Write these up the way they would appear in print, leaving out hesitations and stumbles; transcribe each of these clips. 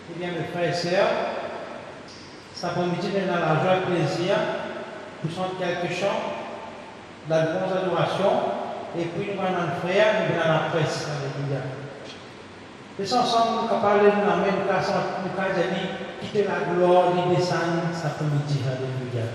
Eh bien, mes frères et sœurs, cet après-midi, nous avons la joie et le plaisir pour chanter quelques chants, de la grande adoration, et puis nous allons notre frère, nous allons la presse. Alléluia. Et ensemble, nous allons parler de la même classe, nous allons dire, quitter la gloire, et descendre cet après-midi. Alléluia.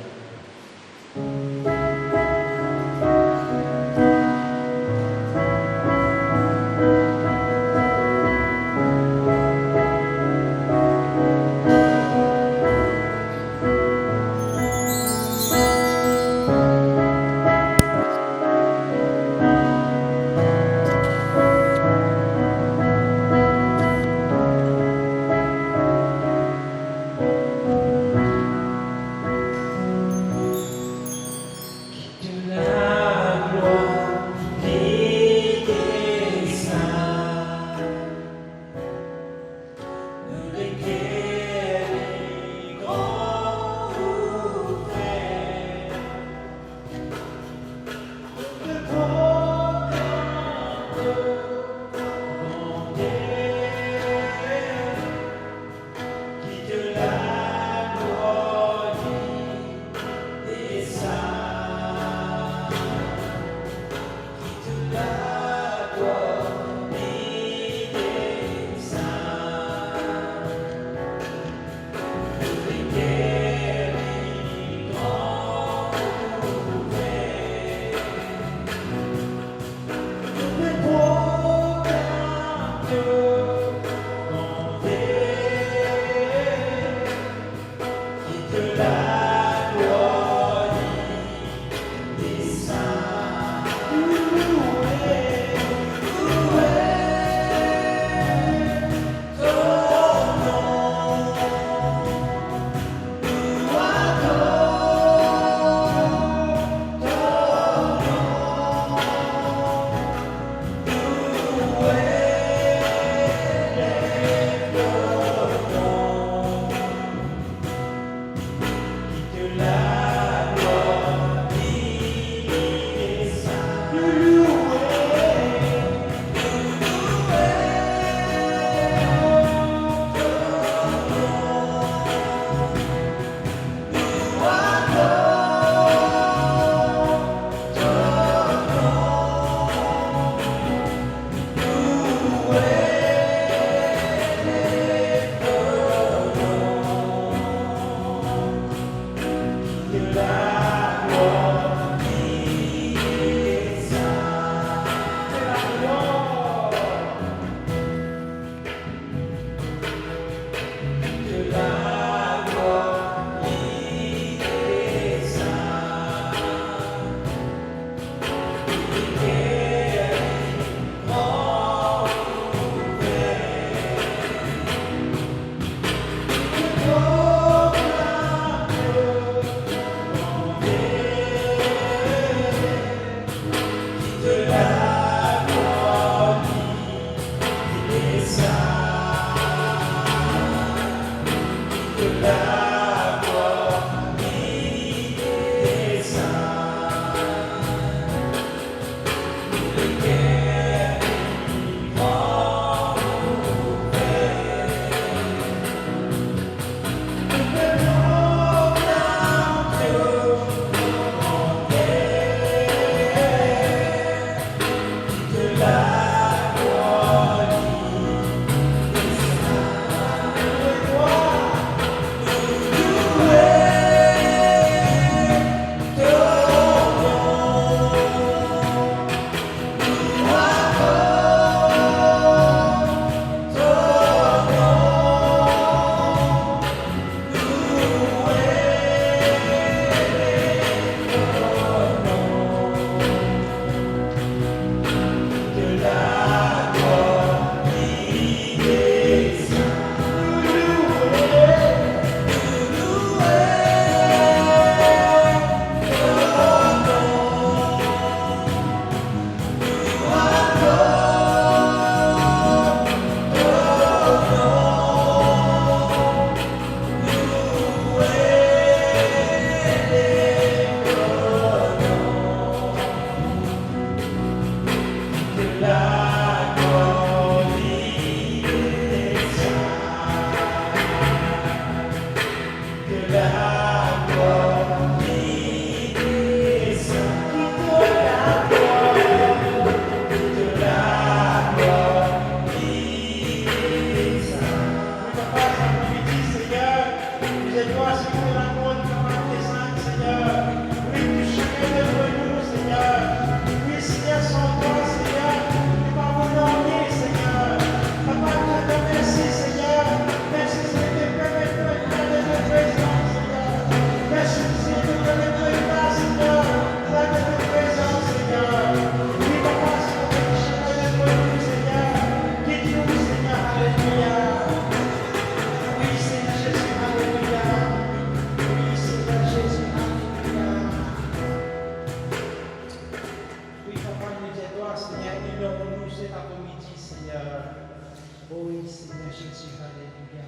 Oh oui, Seigneur Jésus, alléluia.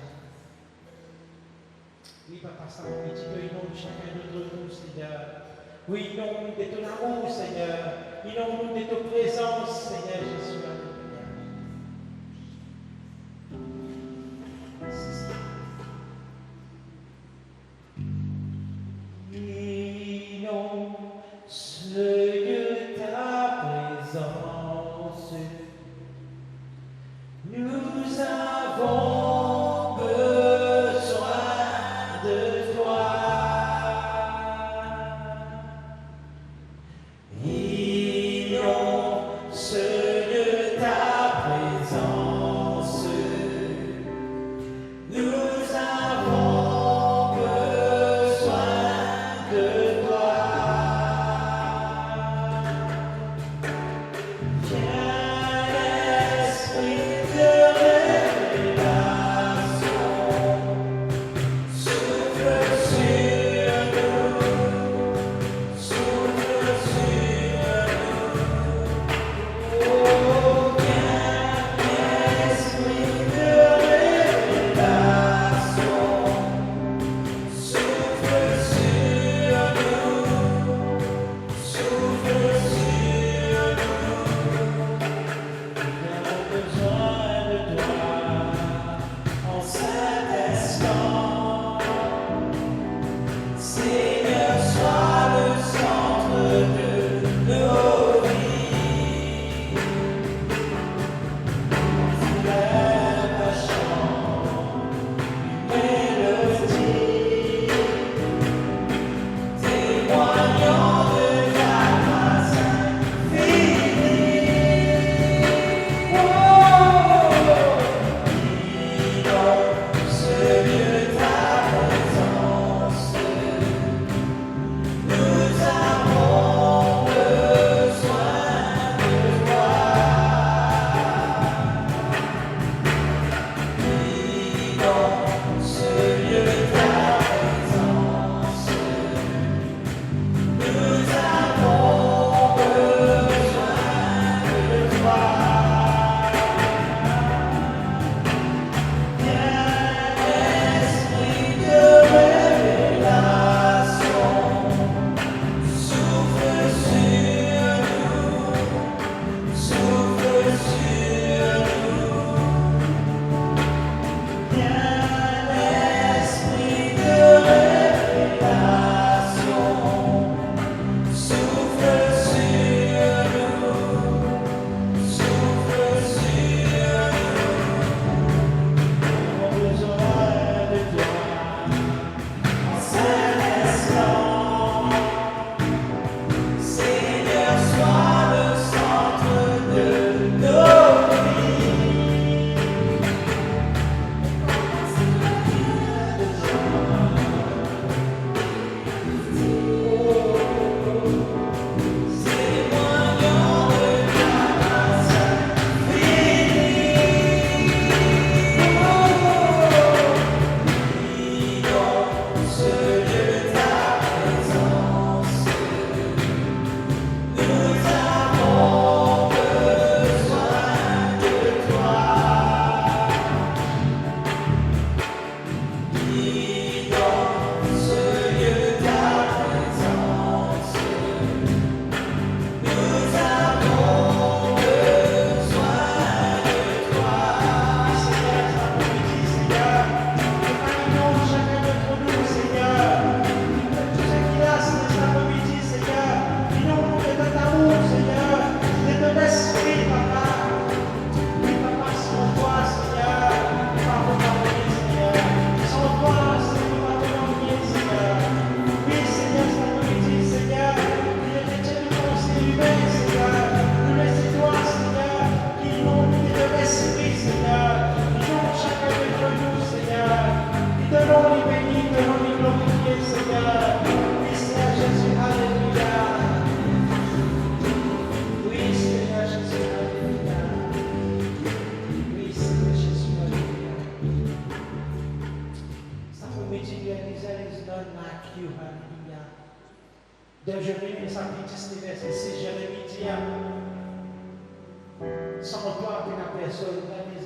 Oui, Papa Saint-Petit, oui, non, chacun d'entre nous, Seigneur. Oui, non, de ton amour, Seigneur. Oui, non, de ta présence, Seigneur Jésus, alléluia. Oui, non, de ta présence, nous avons besoin de toi. Innonce de ta présence, nous avons besoin de toi. Viens, Esprit de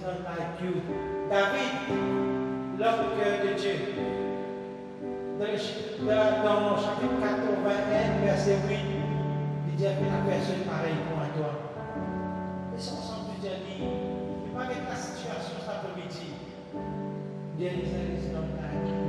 not like you. David, l'homme au cœur de Dieu. Dans le chapitre 81, verset 8, il dit qu'il n'y a personne pareil pour toi. Et son ensemble de Dieu dit, il n'y a pas de la situation cet après-midi. There is not like you.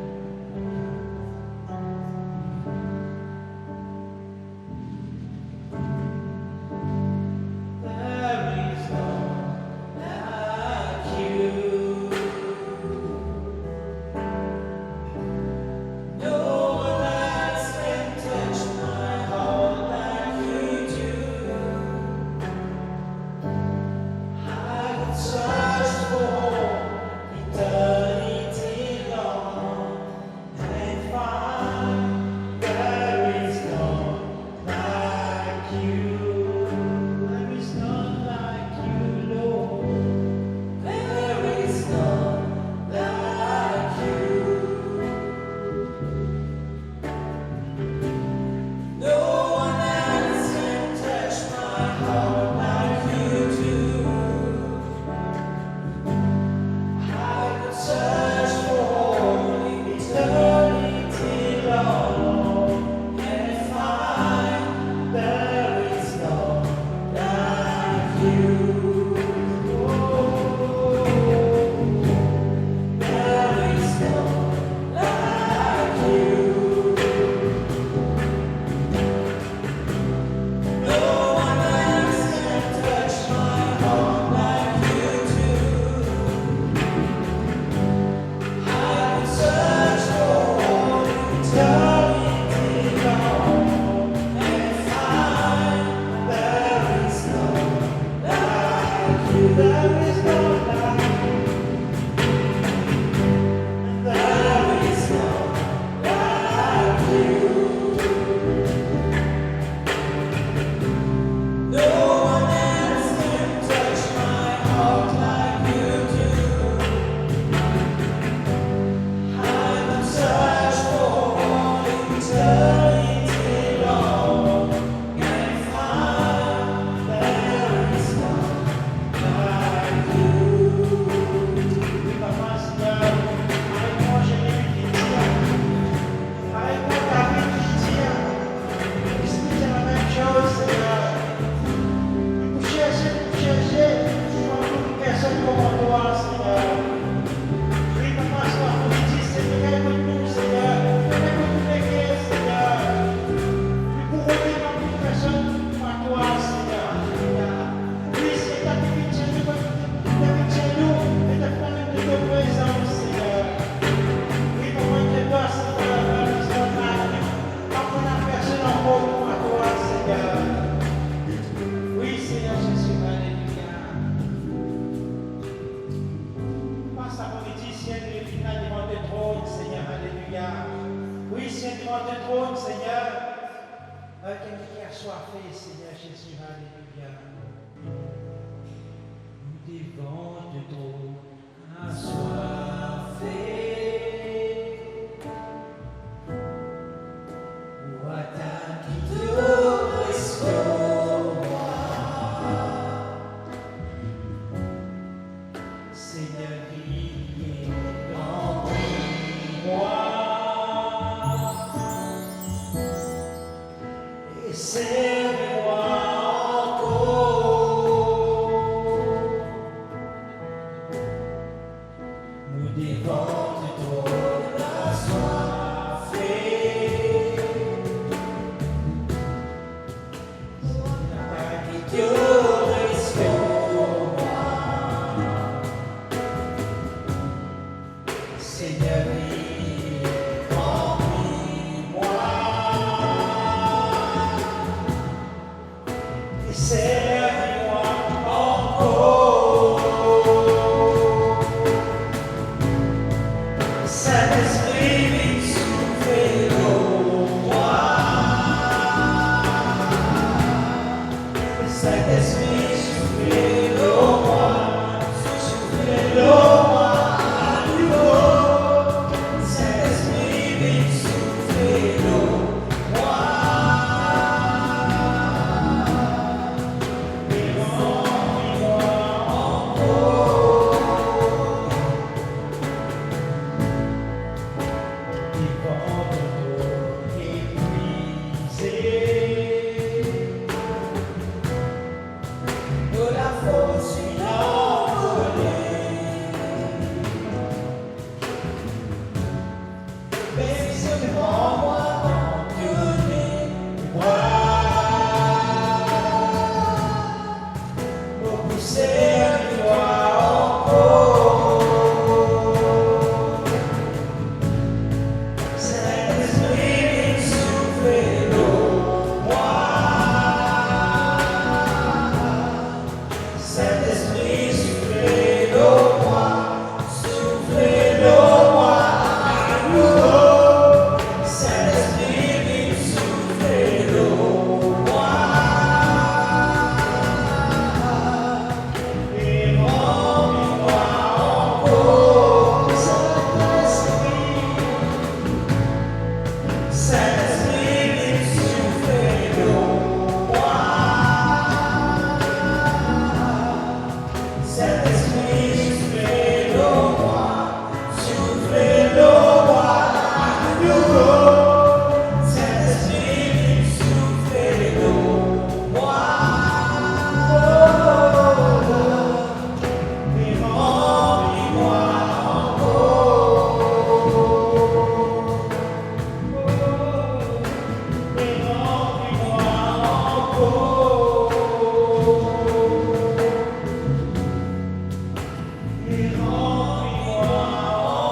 Et remplis-moi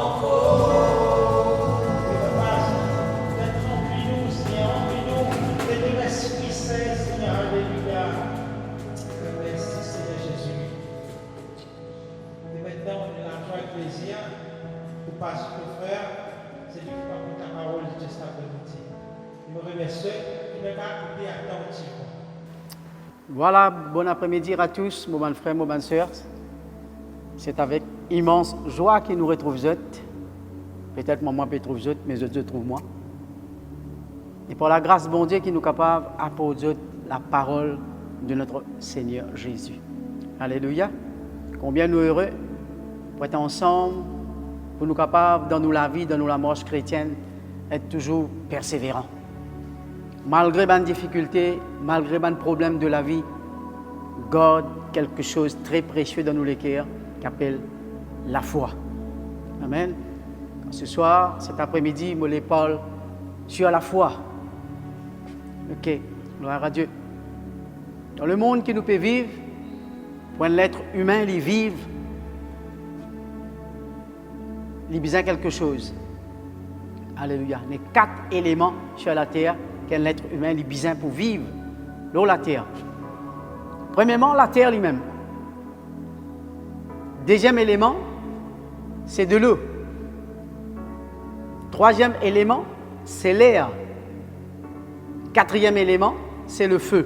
encore. Et papa, remplis-nous, Seigneur, remplis-nous de ton Esprit Saint, Seigneur, alléluia. Merci, Seigneur Jésus. Et maintenant, on a la joie et le plaisir pour passer au frère, c'est lui qui va prendre ta parole de cet après-midi. Nous remercions et nous allons écouter attentivement. Voilà, bon après-midi à tous, mes bons frères, mes bonnes sœurs. C'est avec immense joie que nous retrouvons autres. Peut-être moi peut trouver autres, mais autres trouvent moi. Et pour la grâce de bon Dieu qui nous est capable d'apporter la parole de notre Seigneur Jésus. Alléluia. Combien nous heureux pour être ensemble, pour nous capables dans nous la vie, dans nous la marche chrétienne, être toujours persévérants. Malgré les difficultés, malgré les problèmes de la vie, garde quelque chose de très précieux dans nous les cœurs, qui appelle la foi. Amen. Ce soir, cet après-midi, je les parle sur la foi. Ok, gloire à Dieu. Dans le monde que nous pouvons vivre, pour l'être humain, il vit, il a besoin de quelque chose. Alléluia. Il y a 4 éléments sur la terre qu'un être humain a besoin pour vivre. L'eau, la terre. Premièrement, la terre lui-même. Deuxième élément, c'est de l'eau. Troisième élément, c'est l'air. Quatrième élément, c'est le feu.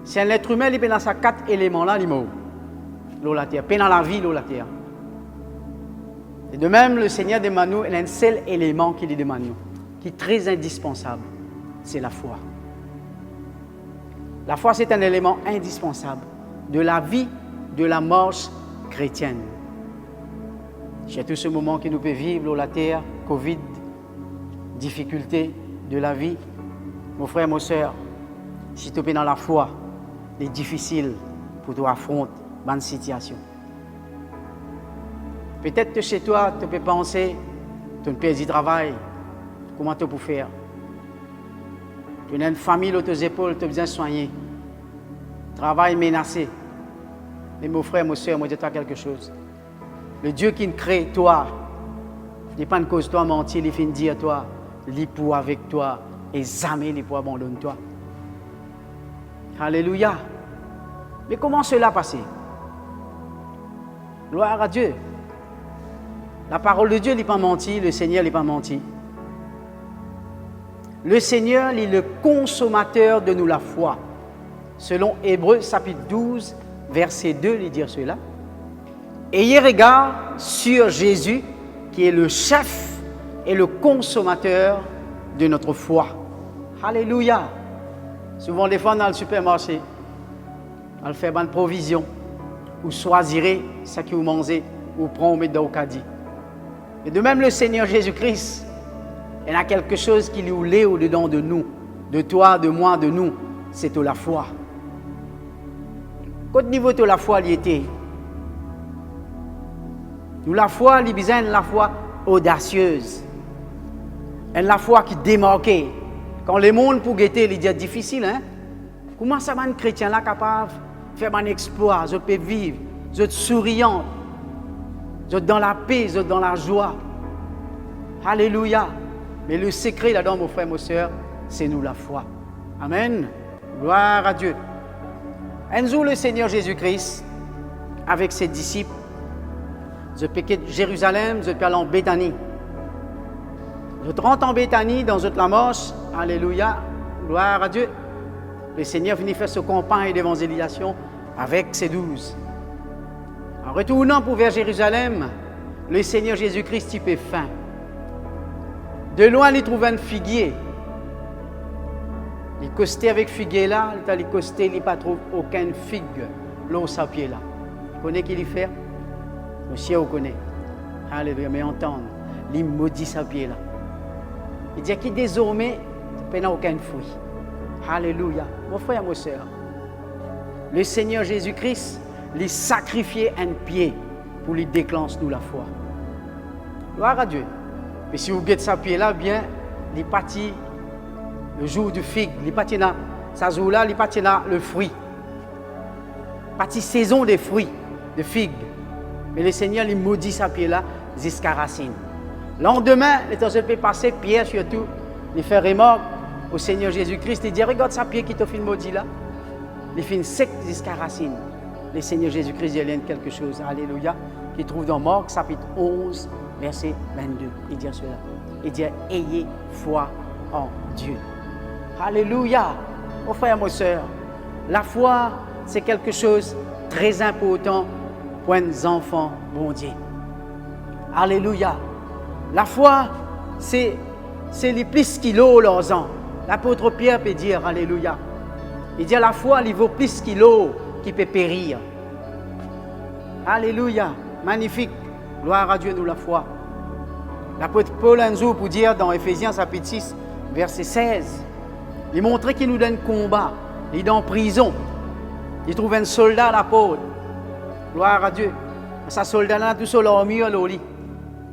Si un être humain il est dans ces 4 éléments-là, il est mort. L'eau, la terre. Pas dans la vie, l'eau, la terre. Et de même, le Seigneur demande nous, il y a un seul élément qu'il demande nous, qui est très indispensable, c'est la foi. La foi, c'est un élément indispensable de la vie, de la marche chrétienne. Chez tout ce moment que nous pouvons vivre, la terre, Covid, difficultés de la vie, mon frère, mon soeur, si tu es dans la foi, c'est difficile pour toi affronter cette situation. Peut-être que chez toi, tu peux penser, tu ne peux pas travail, comment tu peux faire? Tu as une famille aux tes épaules, tu as besoin de soigner. Travail menacé. Mais mon frère, mon soeur, moi, je dis quelque chose. Le Dieu qui crée toi, il n'est pas une cause de toi mentir, il finit de dire toi, il est pour avec toi et jamais il est pour abandonner toi. Alléluia. Mais comment cela passe? Gloire à Dieu. La parole de Dieu n'est pas menti, le Seigneur n'est pas menti. Le Seigneur est le consommateur de nous la foi. Selon Hébreux chapitre 12, verset 2, il dit cela. Ayez regard sur Jésus, qui est le chef et le consommateur de notre foi. Alléluia. Souvent, des fois, dans le supermarché, on fait une provision. Vous choisirez ce que vous mangez, vous prenez dans le caddie. Et de même, le Seigneur Jésus-Christ, il a quelque chose qui lui est au-dedans de nous, de toi, de moi, de nous, c'est la foi. Qu'au niveau de la foi, il était. Nous, la foi, il besoin de la foi audacieuse. La foi qui démarque. Quand le monde pour guetter, il dit difficile, hein? Comment ça va un chrétien là capable de faire un exploit, je peux vivre, je suis souriant, je suis dans la paix, je suis dans la joie. Alléluia. Mais le secret là-dedans, mon frère, mon soeur, c'est nous la foi. Amen. Gloire à Dieu. Un jour, le Seigneur Jésus-Christ, avec ses disciples, je peux quitter Jérusalem, je peux aller en Béthanie. Je rentre en Béthanie, dans la marche. Alléluia. Gloire à Dieu. Le Seigneur venait faire ce campagne d'évangélisation avec ses 12. En retournant pour vers Jérusalem, le Seigneur Jésus-Christ il fait faim. De loin, il trouve un figuier. Il costait avec figuier là, il costait, il ne trouve aucune figue là au sapier là. Vous connaissez qui il fait? Monsieur, vous connaissez. Alléluia, mais entendre, il maudit sapier là. Il dit qu'il désormais, il n'a aucun fruit. Alléluia. Mon frère, mon soeur, le Seigneur Jésus-Christ, il sacrifié un pied pour lui déclencher nous la foi. Gloire à Dieu. Et si vous guettez sa pied là, bien, il est parti le jour du figue, il est parti dans sa jour là, il est parti dans le fruit. Parti saison des fruits. de figue. Mais le Seigneur, il maudit sa pied là, jusqu'à racine. Lendemain, les temps peut passer, Pierre surtout, il fait remarque au Seigneur Jésus-Christ, il dit, regarde sa pied qui t'a fait maudit là. Il fait une sec jusqu'à racine. Le Seigneur Jésus-Christ, il y a quelque chose, alléluia, qu'il trouve dans Marc, chapitre 11, verset 22. Il dit cela. Il dit, ayez foi en Dieu. Alléluia. Mon frère, mon soeur, la foi, c'est quelque chose de très important pour les enfants, bon Dieu. Alléluia. La foi, c'est les plus qu'il a leurs ans. L'apôtre Pierre peut dire, alléluia. Il dit, la foi, il vaut plus qu'il a qui peut périr. Alléluia. Magnifique. Gloire à Dieu, nous, la foi. L'apôtre Paul un jour, pour dire dans Éphésiens chapitre 6, verset 16, il montrait qu'il nous donne combat. Il est dans prison. Il trouve un soldat, l'apôtre. Gloire à Dieu. Ce soldat-là, tout seul en mieux,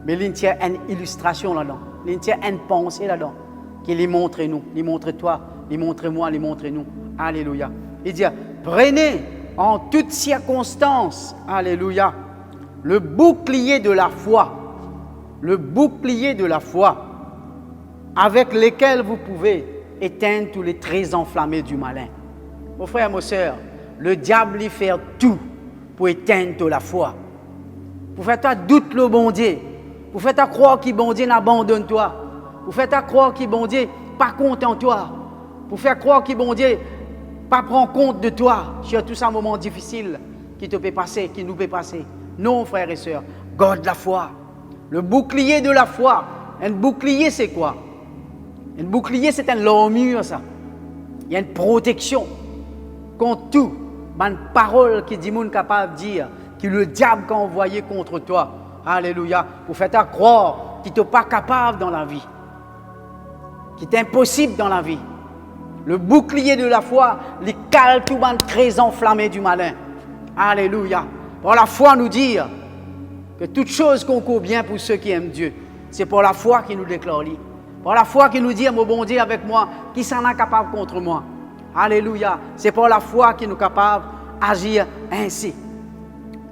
mais il tient une illustration là-dedans. Il tient une pensée là-dedans. Qu'il lui montre nous. Il montre toi. Il montre moi. Il montre nous. Alléluia. Il dit, prenez en toutes circonstances, alléluia, le bouclier de la foi. Le bouclier de la foi, avec lequel vous pouvez éteindre tous les traits enflammés du malin. Mon frère, mon soeur, le diable, il fait tout pour éteindre la foi. Pour faire toi doute le bon Dieu. Pour faire toi croire qu'il bon Dieu n'abandonne toi. Pour faire toi croire qu'il bon Dieu pas content toi. Pour faire croire qu'il bon Dieu pas prend compte de toi. Sur tout ça, un moment difficile qui te peut passer, qui nous peut passer. Non, frères et sœurs, garde la foi. Le bouclier de la foi. Un bouclier, c'est quoi? Un bouclier, c'est un armure, ça. Il y a une protection contre tout. Une parole qui dit, moun capable de dire, que le diable a envoyé contre toi. Alléluia. Pour faire ta croire qu'il n'est pas capable dans la vie. Qu'il est impossible dans la vie. Le bouclier de la foi, les cale tout le très enflammé du malin. Alléluia. Pour la foi nous dire que toute chose concourt bien pour ceux qui aiment Dieu. C'est pour la foi qui nous déclare. Pour la foi qui nous dit, mon bon Dieu avec moi, qui s'en est capable contre moi. Alléluia. C'est pour la foi qui nous est capable d'agir ainsi.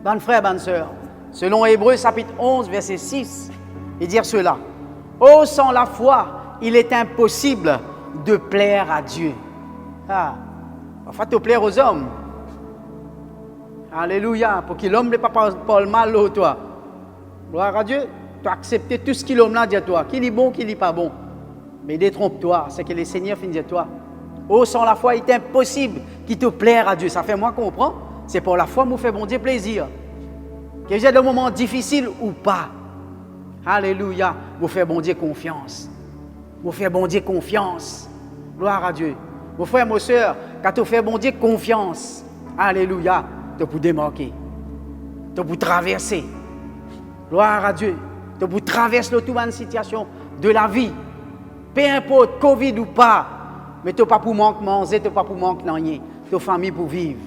Bonne frère, bonne sœur, selon Hébreux chapitre 11, verset 6, il dit cela. Oh, sans la foi, il est impossible de plaire à Dieu. Ah, enfin, te plaire aux hommes. Alléluia. Pour que l'homme ne pas parle mal de toi. Gloire à Dieu. Tu as accepté tout ce que l'homme a dit à toi. Qu'il est bon, qu'il n'est pas bon. Mais détrompe-toi. C'est que le Seigneur finit à toi. Oh, sans la foi, il est impossible qu'il te plaire à Dieu. Ça fait moi comprendre. C'est pour la foi que nous fait bon Dieu plaisir. Que j'ai des moments difficiles ou pas. Alléluia. Vous faites bon Dieu confiance. Vous faites bon Dieu confiance. Gloire à Dieu. Vos frères, vos sœurs, quand tu fais bon Dieu confiance. Alléluia. Tu peux démarquer. Tu peux traverser. Gloire à Dieu. Tu peux traverser toute une situation de la vie. Peu importe, Covid ou pas. Mais tu n'as pas pour manquer manger, tu n'as pas pour manquer rien. Tu as famille pour vivre.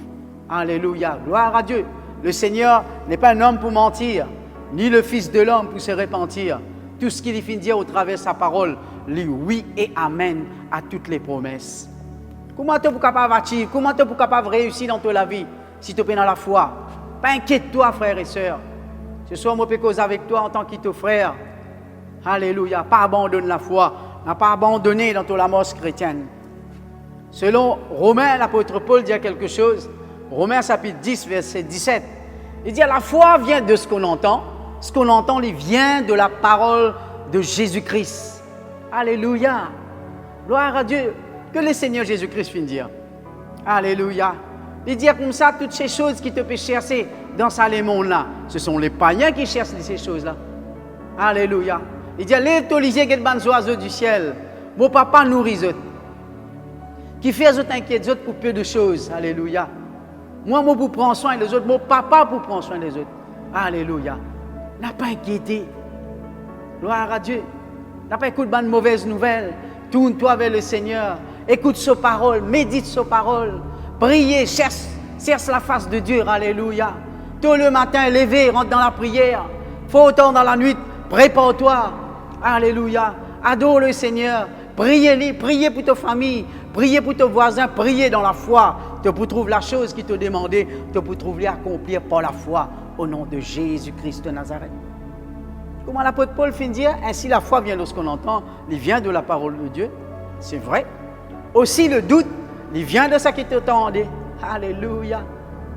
Alléluia. Gloire à Dieu. Le Seigneur n'est pas un homme pour mentir, ni le Fils de l'homme pour se repentir. Tout ce qu'il finit de dire au travers de sa parole, lui, oui et amen à toutes les promesses. Comment tu es capable d'agir? Comment tu es capable de réussir dans ta vie si tu es dans la foi? Pas inquiète-toi, frère et sœur. Ce soir, je peux causer avec toi en tant que ton frère. Alléluia. Pas abandonner la foi. N'a pas abandonné dans ton amorce chrétienne. Selon Romains, l'apôtre Paul dit quelque chose. Romains chapitre 10, verset 17. Il dit, la foi vient de ce qu'on entend. Ce qu'on entend, il vient de la parole de Jésus-Christ. Alléluia. Gloire à Dieu. Que le Seigneur Jésus-Christ finisse dire. Alléluia. Il dit comme ça, toutes ces choses qui te peuvent chercher dans ce monde-là, ce sont les païens qui cherchent ces choses-là. Alléluia. Il dit, allez t'oliser quel ban oiseaux du ciel. Mon papa nourrit eux. Qui fait eux inquiète pour peu de choses. Alléluia. Moi, pour prendre soin des autres. Mon papa pour prendre soin des autres. Alléluia. N'a pas inquiété. Gloire à Dieu. N'a pas écouté de mauvaises nouvelles. Tourne-toi vers le Seigneur. Écoute sa parole. Médite sa parole. Priez. Cherche la face de Dieu. Alléluia. Tôt le matin, levé, rentre dans la prière. Faut autant dans la nuit. Prépare-toi. Alléluia. Adore le Seigneur. Priez pour ta famille. Priez pour tes voisins. Priez dans la foi. tu peux trouver la chose qui te demandait, tu peux trouver accomplir par la foi au nom de Jésus-Christ de Nazareth. Comment l'apôtre Paul finit de dire, ainsi la foi vient lorsqu'on entend, il vient de la parole de Dieu, c'est vrai. Aussi le doute, il vient de ce qui t'attendait. Alléluia.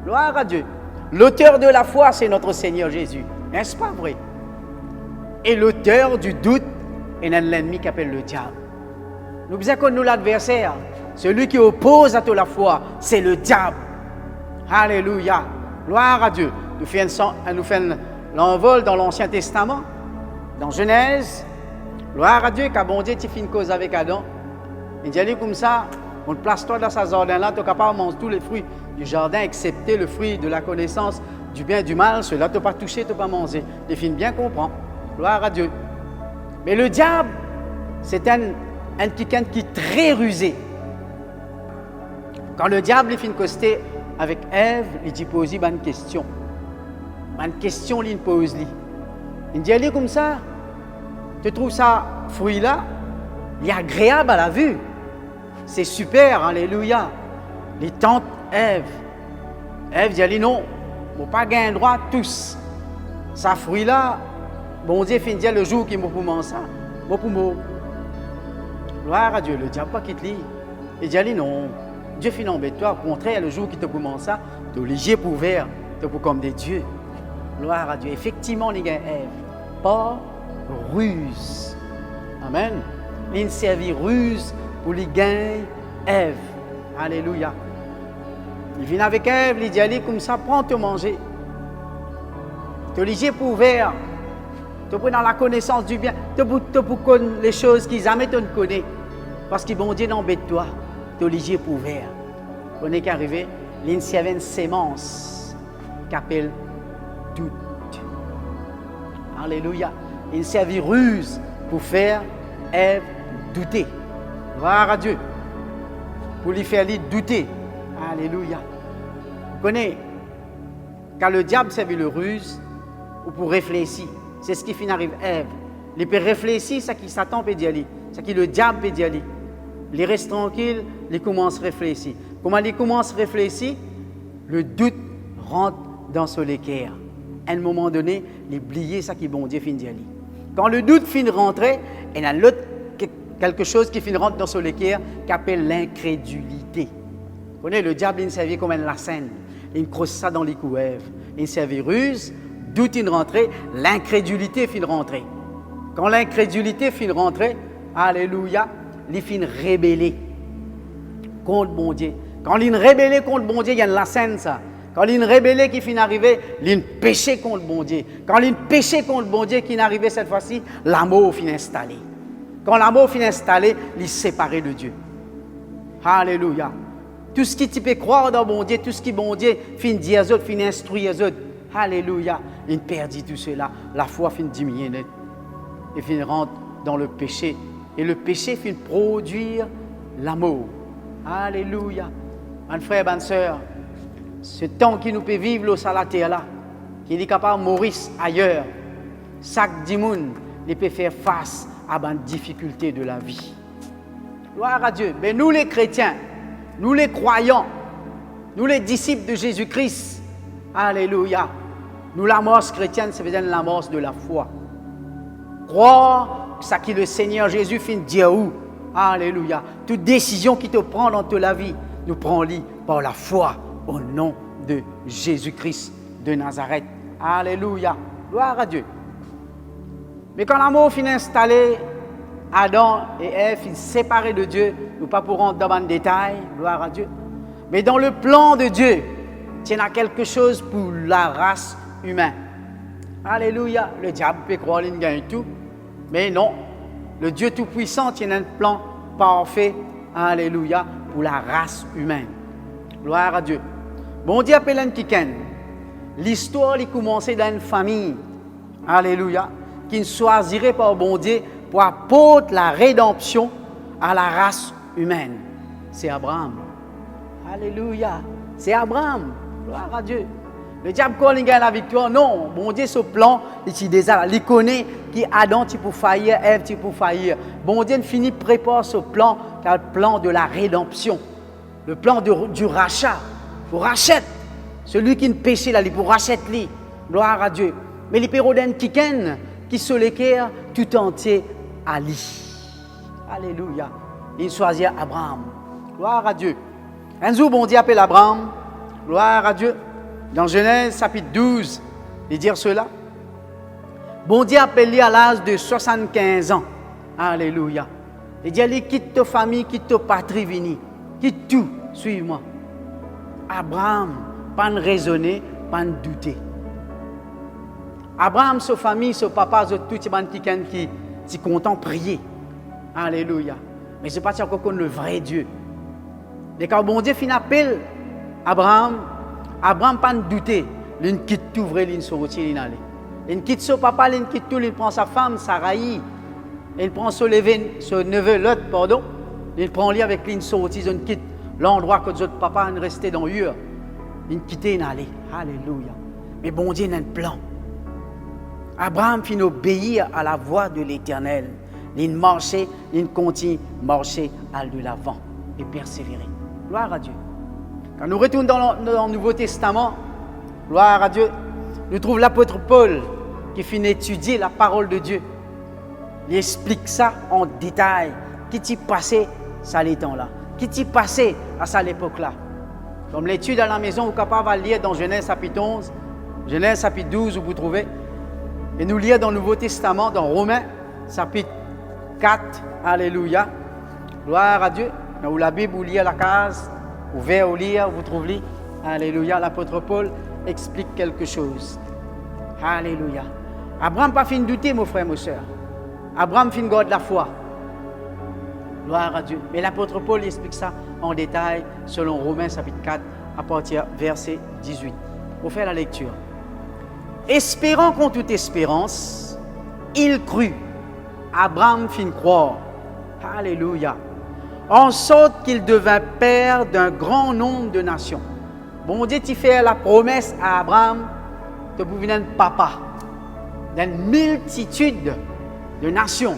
Gloire à Dieu. L'auteur de la foi, c'est notre Seigneur Jésus. N'est-ce pas vrai? Et l'auteur du doute est l'ennemi qui appelle le diable. Nous disons que nous l'adversaire, celui qui oppose à toute la foi, c'est le diable. Alléluia. Gloire à Dieu. Nous faisons l'envol dans l'Ancien Testament, dans Genèse. Gloire à Dieu, quand bon Dieu tu fais une cause avec Adam. Il dit comme ça, on te place toi dans ce jardin-là, tu es capable de manger tous les fruits du jardin, excepté le fruit de la connaissance du bien et du mal. Cela, tu n'as pas touché, tu n'as pas mangé. Tu finis bien comprendre. Gloire à Dieu. Mais le diable, c'est un quelqu'un qui est très rusé. Quand le diable il finit de coster avec Ève, il dit pose une question. Une question, il pose. Il dit comme ça, tu trouves ça fruit-là, il est agréable à la vue. C'est super, alléluia. Les tantes Ève. Ève dit non, je ne pas gagner droit tous. Ça fruit-là, bon Dieu finit de dire le jour qu'il m'a pour manger ça, moi pour moi. Gloire à Dieu, le diable pas quitte lui. Il dit non, Dieu finit embête toi. Au contraire, le jour qu'il te pour manger ça, tu es obligé pour ouvrir, tu es pour comme des dieux. Gloire à Dieu. Effectivement, les gars, Ève, pas ruse. Amen. Il servit ruse pour les gagner Ève. Alléluia. Il vient avec Ève, il dit allez comme ça, prends te manger. Tu es obligé pour ouvrir. Tu es dans la connaissance du bien. Tu es pour connaître les choses qu'ils jamais te connaissent. Parce que bon Dieu n'embête toi. Tu es obligé pour ouvrir. On est qu'arrivé, il y avait une sémence qu'appelle doute. Alléluia. Il servit ruse pour faire Ève douter. Gloire à Dieu. Pour lui faire douter. Alléluia. Vous connaissez, quand le diable servit le ruse, ou pour réfléchir, c'est ce qui finit arrive Ève. Il peut réfléchir, ça qui Satan peut dire, ça qui le diable peut dire. Il reste tranquille, il commence à réfléchir. Comment il commence à réfléchir? Le doute rentre dans son équerre. À un moment donné, il oublie ça qui bon Dieu finit dire. Quand le doute finit de rentrer, il y a l'autre quelque chose qui finit de rentrer dans son équerre, qui appelle l'incrédulité. Vous connaissez, le diable, il servait comme la scène. Il croise ça dans les couverts. Il servait ruse, doute il rentrait, l'incrédulité finit de rentrer. Quand l'incrédulité finit de rentrer, alléluia, il finit de rébeller contre bon Dieu. Quand il rébellé contre bon Dieu, il y a la scène ça. Quand il rébellé qui finit d'arriver, il péché contre bon Dieu. Quand il péché contre bon Dieu qui est arrivé cette fois-ci, l'amour finit installé. Quand l'amour finit installé, il est séparé de Dieu. Alléluia. Tout ce qui tu peux croire dans bon Dieu, tout ce qui bon Dieu finit dire aux autres, finit instruire aux autres. Alléluia. Il perdit tout cela. La foi finit diminuer net. Et finit rentrer dans le péché. Et le péché finit produire l'amour. Alléluia. Mon frère, bonne soeur, ce temps qui nous peut vivre sur la terre là, qui est capable de mourir ailleurs, chaque dimoun, il peut faire face à une difficulté de la vie. Gloire à Dieu. Mais nous les chrétiens, nous les croyants, nous les disciples de Jésus-Christ, alléluia, nous l'amorce chrétienne, ça veut dire l'amorce de la foi. Croire ça que le Seigneur Jésus finit de dire où, alléluia, toute décision qui te prend dans toute la vie, nous prenons-les par la foi au nom de Jésus-Christ de Nazareth. Alléluia, gloire à Dieu. Mais quand l'amour finit installé, Adam et Ève finissent séparés de Dieu. Nous ne pourrons pas rentrer dans le détail, gloire à Dieu. Mais dans le plan de Dieu, il y a quelque chose pour la race humaine. Alléluia. Le diable peut croire qu'il gagne tout, mais non. Le Dieu Tout-Puissant tient un plan parfait, alléluia, pour la race humaine. Gloire à Dieu. Bon Dieu appelle un Kiken. L'histoire a commencé dans une famille, alléluia, qui choisirait par bon Dieu pour apporter la rédemption à la race humaine. C'est Abraham. Alléluia. C'est Abraham. Gloire à Dieu. Le diable, quand il gagne la victoire, non. Bon Dieu, ce plan, il connaît qui Adam, tu peux faillir, Ève, tu peux faillir. Bon Dieu finit prépare ce plan, qui est le plan de la rédemption. le plan du rachat. Pour rachète celui qui ne péché là, pour rachète lui. Gloire à Dieu. Mais les pérodènes qui se l'équerrent tout entier à lui. Alléluia. Il choisit Abraham. Gloire à Dieu. Un jour, bon Dieu appelle Abraham. Gloire à Dieu. Dans Genèse chapitre 12, il dit cela. Bon Dieu appelle lui à l'âge de 75 ans. Alléluia. Il dit, allez, quitte ta famille, quitte ta patrie, vini. Quitte tout, suis-moi. Abraham, pas de raisonner, pas de douter. Abraham, sa famille, son papa, tout le monde qui est content prier. Alléluia. Mais ce n'est pas encore le vrai Dieu. Mais quand bon Dieu finit appel Abraham pas de douter. Il quitte tout vrai, il sortit, il allait. Il quitte son papa, il quitte tout, il prend sa femme, Sarai. Il prend son neveu, Lot, pardon. Il prend lui avec lui, il sortit, il quitte l'endroit que notre papa est resté dans Ur. Il quitte, il allait. Alléluia. Mais bon Dieu a un plan. Abraham finit obéir à la voix de l'Éternel. Il marchait, il continue à marcher à de l'avant et persévérer. Gloire à Dieu. Quand nous retournons dans le Nouveau Testament, gloire à Dieu, nous trouvons l'apôtre Paul qui finit d'étudier la parole de Dieu. Il explique ça en détail. Qui t'y passait à les temps-là? Qui t'y passait à ça l'époque-là? Comme l'étude à la maison, vous êtes capable de lire dans Genèse chapitre 11, Genèse chapitre 12, où vous trouvez. Et nous lire dans le Nouveau Testament, dans Romains chapitre 4, alléluia, gloire à Dieu. Où la Bible, vous lire la case, ouvert au lire, vous trouvez, alléluia, l'apôtre Paul explique quelque chose. Alléluia. Abraham pas fin de douter, mon frère, mon soeur. Abraham fin de garder la foi. Gloire à Dieu. Mais l'apôtre Paul explique ça en détail selon Romains chapitre 4, à partir verset 18. Pour faire la lecture. Espérant qu'en toute espérance, il crut. Abraham fit croire. Alléluia. En sorte qu'il devint père d'un grand nombre de nations. Bon Dieu, tu fais la promesse à Abraham de pouvoir devenir papa d'une multitude de nations.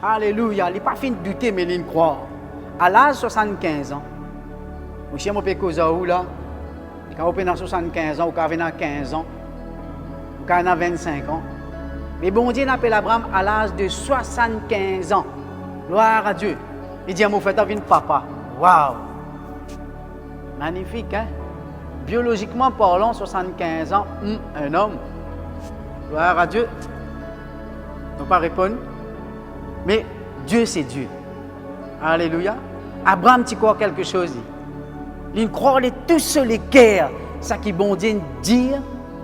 Alléluia. Il n'est pas fin de douter, mais il croit. À l'âge de 75 ans, je suis là, quand on a 75 ans, ou quand on a 15 ans, ou quand on a 25 ans. Mais bon Dieu appelle Abraham à l'âge de 75 ans. Gloire à Dieu. Il dit à mon frère, tu papa. Waouh! Magnifique, hein? Biologiquement parlant, 75 ans, un homme. Gloire à Dieu. On ne pas répondre. Mais Dieu, c'est Dieu. Alléluia. Abraham, tu crois quelque chose? Il croit de tous ceux les guerres. Ça qui bon Dieu dire,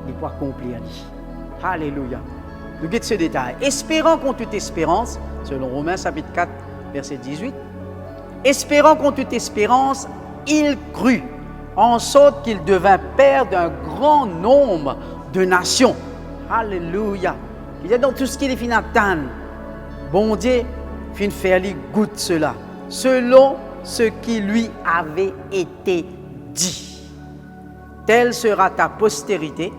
il peut accomplir. Alléluia. Nous guettons ce détail. Espérant qu'en toute espérance, selon Romains chapitre 4, verset 18, espérant qu'en toute espérance, il crut, en sorte qu'il devint père d'un grand nombre de nations. Alléluia. Il est dans tout ce qu'il est fin d'atteindre. Bon Dieu fin faire lui goûter cela, selon ce qui lui avait été dit. Telle sera ta postérité.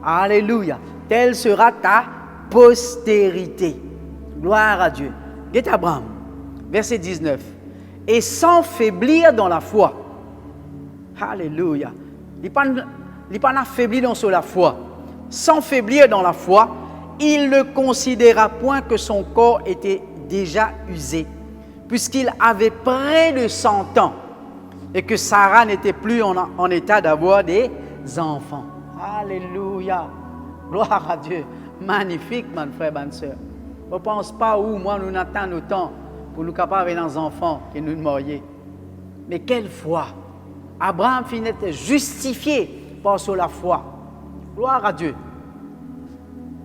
Alléluia. Telle sera ta postérité. Gloire à Dieu. Guette Abraham, verset 19. Et sans faiblir dans la foi. Alléluia. Il n'est pas affaibli dans la foi. Sans faiblir dans la foi, il ne considéra point que son corps était déjà usé, puisqu'il avait près de 100 ans et que Sarah n'était plus en état d'avoir des enfants. Alléluia. Gloire à Dieu. Magnifique, mon frère, ma soeur. On ne pense pas où, moi, nous n'attendons autant pour nous capables d'avoir des enfants et nous marier. Mais quelle foi! Abraham finit justifié par la foi. Gloire à Dieu.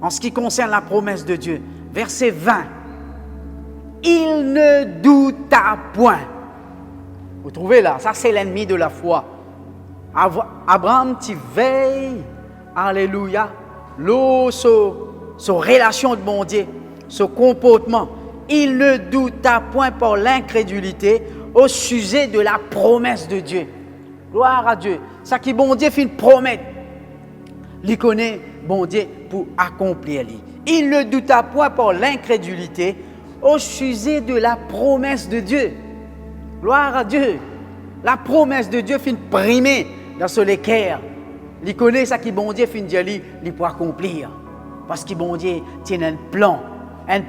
En ce qui concerne la promesse de Dieu, verset 20. Il ne douta point. Vous trouvez là, ça c'est l'ennemi de la foi. Abraham, tu veilles, alléluia, sa relation de mon Dieu, ce comportement. Il ne douta point par l'incrédulité au sujet de la promesse de Dieu. Gloire à Dieu. Ça qui bon Dieu fait une promesse. Il connaît bon Dieu pour accomplir. Il ne douta point par l'incrédulité au sujet de la promesse de Dieu. Gloire à Dieu. La promesse de Dieu fin primer dans ce l'équerre. Il connaît ça qui bon Dieu fin dire il peut accomplir. Parce que bon Dieu tient un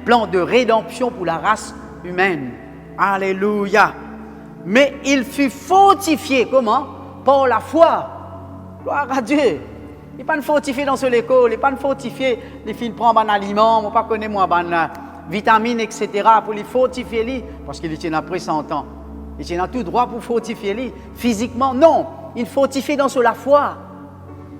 plan de rédemption pour la race humaine. Alléluia. Mais il fut fortifié, comment? Par la foi. Gloire à Dieu. Il n'est pas fortifié dans l'école, il n'est pas fortifié, il fin prendre un aliment, on pas connaît moi vitamines, etc. pour les fortifier lui, parce qu'il tient après 100 ans. Il tient tout droit pour fortifier lui. Physiquement, non. Il fortifie dans la foi.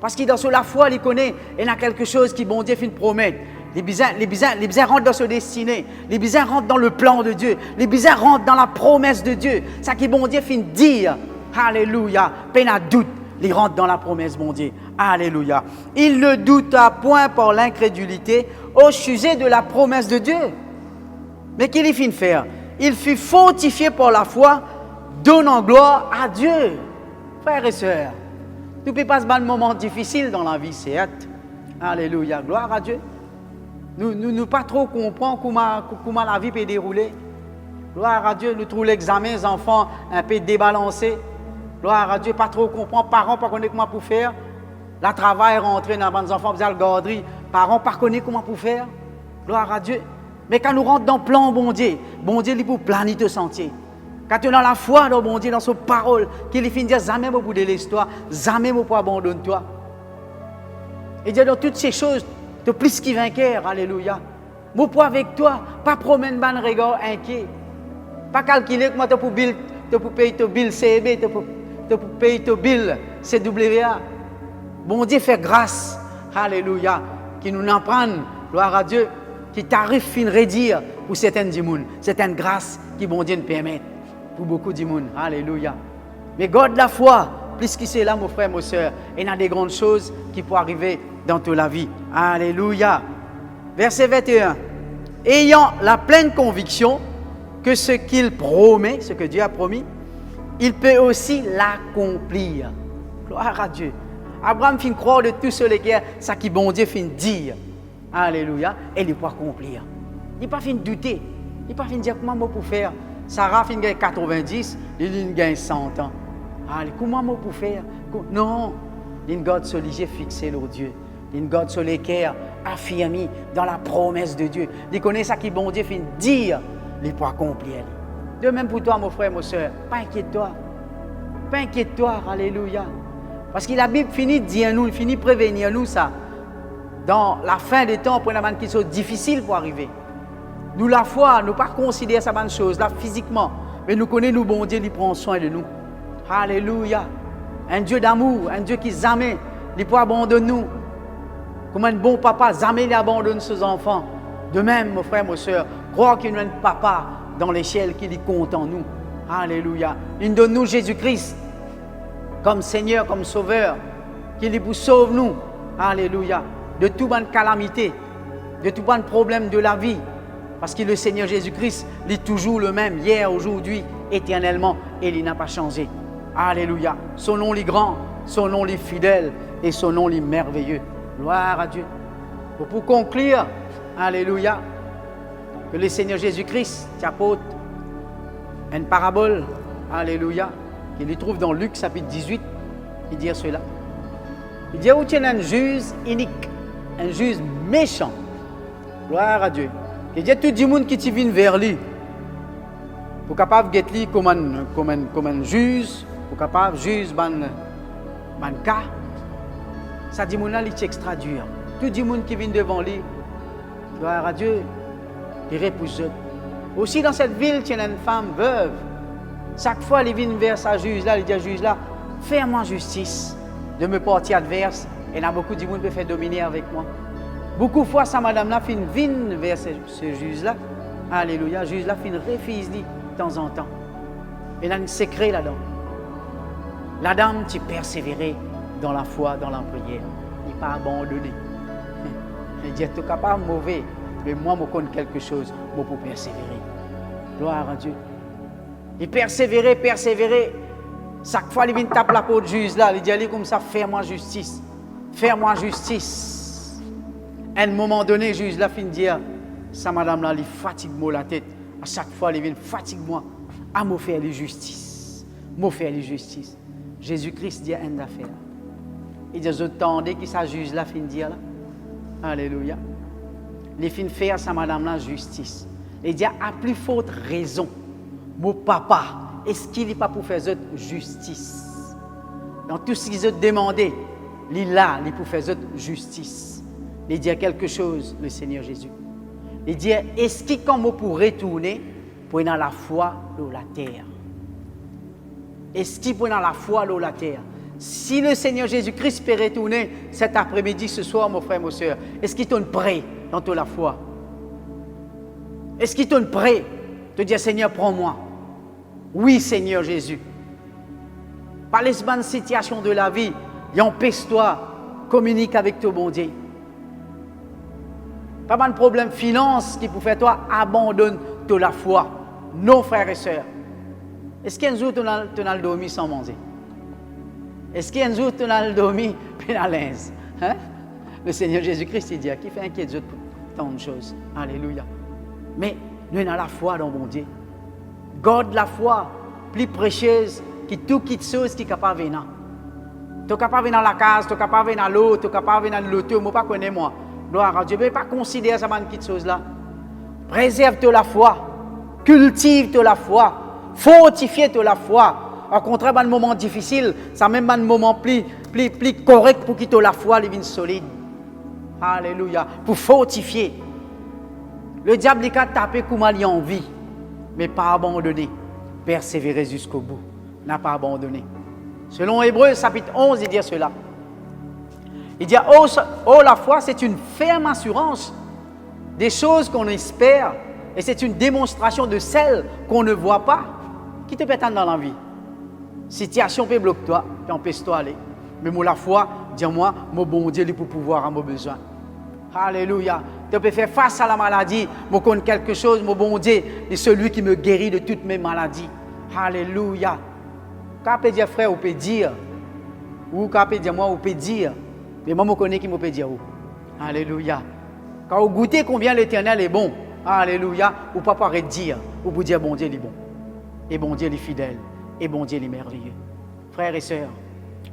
Parce qu'il dans la foi, il connaît, il y a quelque chose qui bon Dieu fin promettre. Les bizarres rentrent dans ce destiné. Les bizarres rentrent dans le plan de Dieu. Les bizarres rentrent dans la promesse de Dieu. Ça qui bon Dieu fin dire. Alléluia. Peine à doute. Ils rentrent dans la promesse, bon Dieu. Alléluia. Il ne douta point par l'incrédulité au sujet de la promesse de Dieu. Mais qu'il y fin faire? Il fut fortifié par la foi, donnant gloire à Dieu. Frères et sœurs, nous ne passons pas un moment difficile dans la vie, certes. Alléluia. Gloire à Dieu. Nous pas trop comprendre comment la vie peut dérouler. Gloire à Dieu. Nous trouvons l'examen, les enfants un peu débalancés. Gloire à Dieu. Pas trop comprendre. Parents pas connaître comment pour faire. La travail rentrer dans les enfants, vous avez le garderie. Parents pas connaître comment pour faire. Gloire à Dieu. Mais quand nous rentrons dans le plan, bon Dieu, il pour planifier le sentier. Quand tu es dans la foi, dans bon Dieu, dans sa parole, qu'il finit de dire jamais au bout de l'histoire, jamais pour abandonner toi. Et dire dans toutes ces choses, tu es plus qu'il vainqueur, alléluia. Moi pour avec toi, pas promener un regard inquiet. Pas calculer comment tu pour payer ton bill CB, tu pour payer ton bill CWA. Bon Dieu fait grâce, alléluia, qui nous en prenne, gloire à Dieu, qui t'arrive fin redire pour certaines du monde. C'est une grâce qui bon Dieu nous permet pour beaucoup du monde, alléluia. Mais garde la foi, plus qu'il c'est là, mon frère, mon soeur, et il y a des grandes choses qui peuvent arriver dans toute la vie, alléluia. Verset 21. Ayant la pleine conviction que ce qu'il promet, ce que Dieu a promis, il peut aussi l'accomplir. Gloire à Dieu. Abraham fin croire de tout ce qui est ça qui bon Dieu fin dire. Alléluia. Et il peut accomplir. Il n'est pas fin douter. Il n'est pas fin dire comment moi pour faire. Sarah fin gagne 90, il gagne 100 ans. Allez, comment moi pour faire? Non. Il garde ce léger fixé sur Dieu. Il garde ce l'équerre affirmé dans la promesse de Dieu. Il connaît ça qui bon Dieu fin dire. Il peut accomplir. De même pour toi, mon frère, mon soeur. Pas inquiète-toi. Pas inquiète-toi. Alléluia. Parce que la Bible finit de dire nous, il finit de prévenir nous ça. Dans la fin des temps, pour une manne qui sont difficiles pour arriver. Nous, la foi, nous ne pas considérer ça bonne chose là physiquement, mais nous connaissons nous, bon Dieu, il prend soin de nous. Alléluia. Un Dieu d'amour, un Dieu qui jamais, il peut abandonner nous. Comme un bon papa, jamais il abandonne ses enfants. De même, mon frère, ma soeur, croire qu'il y a un papa dans l'échelle qui est content nous. Alléluia. Il donne nous Jésus-Christ comme Seigneur, comme Sauveur, qui nous sauve nous. Alléluia. De toute bonne calamité, de tout bon problème de la vie. Parce que le Seigneur Jésus-Christ est toujours le même, hier, aujourd'hui, éternellement, et il n'a pas changé. Alléluia. Son nom est grand, son nom est fidèle, et son nom est merveilleux. Gloire à Dieu. Pour conclure, alléluia, que le Seigneur Jésus-Christ t'apporte une parabole, alléluia, qu'il trouve dans Luc chapitre 18, il dit cela. Il dit où il y a un juge inique, un juge méchant. Gloire à Dieu. Il dit tout le monde qui vient vers lui, pour capable de lui comme un juge, pour capable de juger un cas. Ça dit mon il extra dur. Tout le monde qui vient devant lui, gloire à Dieu, il repousse. Aussi dans cette ville, il y a une femme veuve. Chaque fois, il vient vers sa juge là, il dit à juge là, fais-moi justice de me porter adverse. Et il y a beaucoup de monde qui peut faire dominer avec moi. Beaucoup de fois, sa madame là, vient vers ce juge là. Alléluia, juge là, refuse de temps en temps. Et il y a un secret là-dedans. La dame, tu persévérais dans la foi, dans la prière. Il n'est pas abandonné. Il dit, tu n'es pas mauvais, mais moi, je connais quelque chose, moi, pour persévérer. Gloire à Dieu. Il persévérait. Chaque fois, il vient taper la peau de juge là, il dit, allez comme ça, fais-moi justice. Fais-moi justice. À un moment donné, juge là, fin de dire, sa madame là, il fatigue moi la tête. À chaque fois, il vient fatigue moi à me faire la justice. moi faire la justice. Jésus-Christ dit une affaire. Il dit, vous attendez qu'il s'ajuge la fin de dire là. Alléluia. Les fins de faire ça, madame la justice. Il dit, à plus forte raison, mon papa, est-ce qu'il n'est pas pour faire cette justice? Dans tout ce qu'ils ont demandé, il est là, il est pour faire cette justice. Il dit quelque chose, le Seigneur Jésus. Il dit, est-ce qu'il comme pour retourner, pour dans la foi de la terre? Est-ce qu'il pour dans la foi de la terre? Si le Seigneur Jésus-Christ peut retourner cet après-midi, ce soir, mon frère, mon soeur, est-ce qu'il est prêt dans toute la foi? Est-ce qu'il est prêt de dire, Seigneur, prends-moi? Oui, Seigneur Jésus. Par les bonnes situations de la vie, empêche-toi, communique avec ton bon Dieu. Pas mal de problèmes finances qui pour faire toi abandonne de la foi. Non, frères et sœurs. Est-ce qu'un jour tu as dormi sans manger? Est-ce qu'un jour tu as dormi pénalise? Hein? Le Seigneur Jésus-Christ il dit qui fait inquiète pour tant de choses. Alléluia. Mais nous avons la foi dans mon Dieu. Garde la foi plus précieuse que toute chose qui est capable de venir. Tu es capable de venir dans la case, tu es capable de venir dans l'autre, tu es capable de venir dans l'autre, moi pas connais moi. Gloire à Dieu. Mais pas considérer ça comme cette chose-là. Préserve-toi la foi. Cultive-toi la foi. Fortifie-toi la foi. Au contraire, dans un moment difficile, ça même un moment plus correct pour quitter la foi, les vignes solides. Alléluia. Pour fortifier. Le diable il a tapé comme il a envie, mais pas abandonné. Persévérer jusqu'au bout. N'a pas abandonné. Selon Hébreux, chapitre 11, il dit cela. Il dit, oh, la foi, c'est une ferme assurance des choses qu'on espère et c'est une démonstration de celles qu'on ne voit pas. Qui te pétane dans la vie? Situation peut bloquer toi, puis empêche-toi d'aller. Mais moi, la foi, dis-moi, mon bon Dieu, il pour pouvoir à mon besoin. Alléluia. Tu peux faire face à la maladie, moi connais quelque chose, mon bon Dieu, est celui qui me guérit de toutes mes maladies. Alléluia. Quand peut dire frère, on peut dire, ou quand peut dire moi, on peut dire. Mais moi, je connais qui me peut dire. Alléluia. Quand vous goûtez combien l'Éternel est bon, alléluia, vous ne pouvez pas arrêter de dire, vous pouvez dire bon Dieu il est bon. Et bon Dieu il est fidèle. Et bon Dieu il est merveilleux. Frères et sœurs,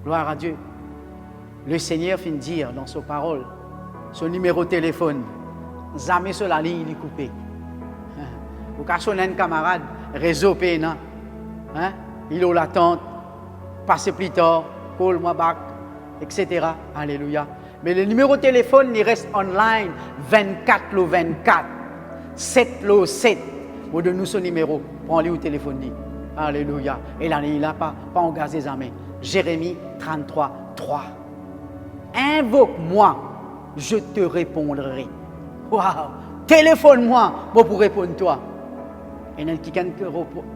gloire à Dieu. Le Seigneur finit de dire dans sa parole, son numéro de téléphone, jamais sur la ligne il est coupé. Vous cachez un camarade, réseau pénal, hein? Il est l'attente, passez plus tard, call-moi back, etc. Alléluia. Mais le numéro de téléphone, il reste online 24/24, 7/7. Vous donnez son numéro, prends-le au téléphone. Alléluia. Et là, il n'a pas engagé les amis. Jérémie 33:3. Invoque-moi, je te répondrai. Waouh! Téléphone-moi, moi pour répondre à toi. Et il y a quelqu'un qui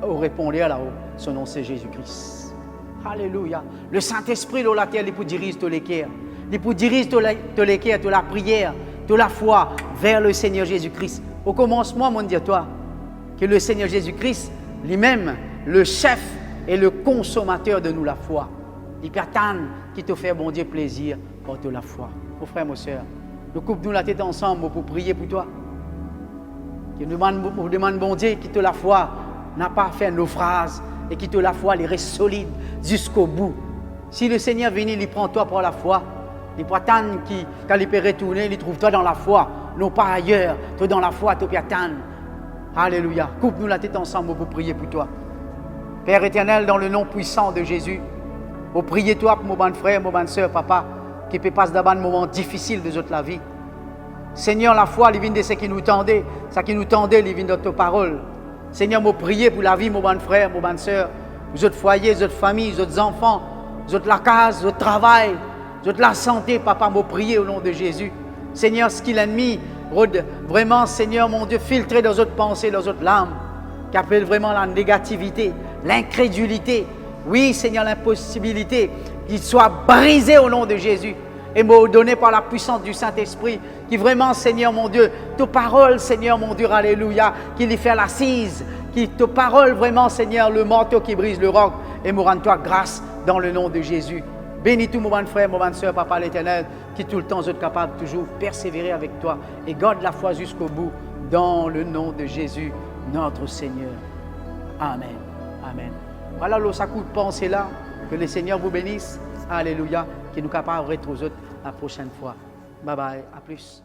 répondre là-haut. Son nom, c'est Jésus-Christ. Alléluia. Le Saint-Esprit, là, la terre, il peut diriger tous les cœurs. Il peut diriger tous les cœurs, toute la prière, toute la foi vers le Seigneur Jésus-Christ. Au commencement, mon Dieu, toi, que le Seigneur Jésus-Christ, lui-même, le chef et le consommateur de nous la foi. Il peut attendre qui te fait, bon Dieu, plaisir pour toute la foi. Mon frère, mon soeur, nous coupons la tête ensemble pour prier pour toi. Qui nous demande, bon Dieu, qui te la foi n'a pas fait nos phrases et qui te la foi, il reste solide jusqu'au bout. Si le Seigneur vient, il prend toi pour la foi. Il peut attendre quand il peut retourner, il trouve toi dans la foi, non pas ailleurs. Toi dans la foi, tu peux attendre. Alléluia. Coupe-nous la tête ensemble pour prier pour toi. Père éternel, dans le nom puissant de Jésus, pour prier toi pour mon bon frère, mon bonne soeur, papa, qui peut passer d'abord un moment difficile de toute la vie. Seigneur, la foi, il vient de ce qui nous tendait. Ce qui nous tendait, il vient de ta parole. Seigneur, je prie pour la vie, mon bon frère, mon bonne soeur, vous autres foyers, vous autres familles, vous autres enfants, vous autres la case, vous autres travail, vous autres la santé, papa, je prie au nom de Jésus. Seigneur, ce qu'il a mis, vraiment, Seigneur, mon Dieu, filtré dans votre pensée, dans votre âme, qui appelle vraiment la négativité, l'incrédulité, oui, Seigneur, l'impossibilité, qu'il soit brisé au nom de Jésus. Et me donné par la puissance du Saint-Esprit, qui vraiment, Seigneur mon Dieu, ta parole, Seigneur mon Dieu, alléluia, qui lui fait l'assise, qui ta parole, vraiment, Seigneur, le manteau qui brise le roc, et me rende toi grâce dans le nom de Jésus. Bénis tout mon bon frère, mon bonne soeur, papa l'Éternel, qui tout le temps est capable de toujours persévérer avec toi, et garde la foi jusqu'au bout, dans le nom de Jésus, notre Seigneur. Amen. Amen. Voilà le coup de pensée là. Que le Seigneur vous bénisse. Alléluia. Que nous capables de retrouver la prochaine fois. Bye bye. À plus.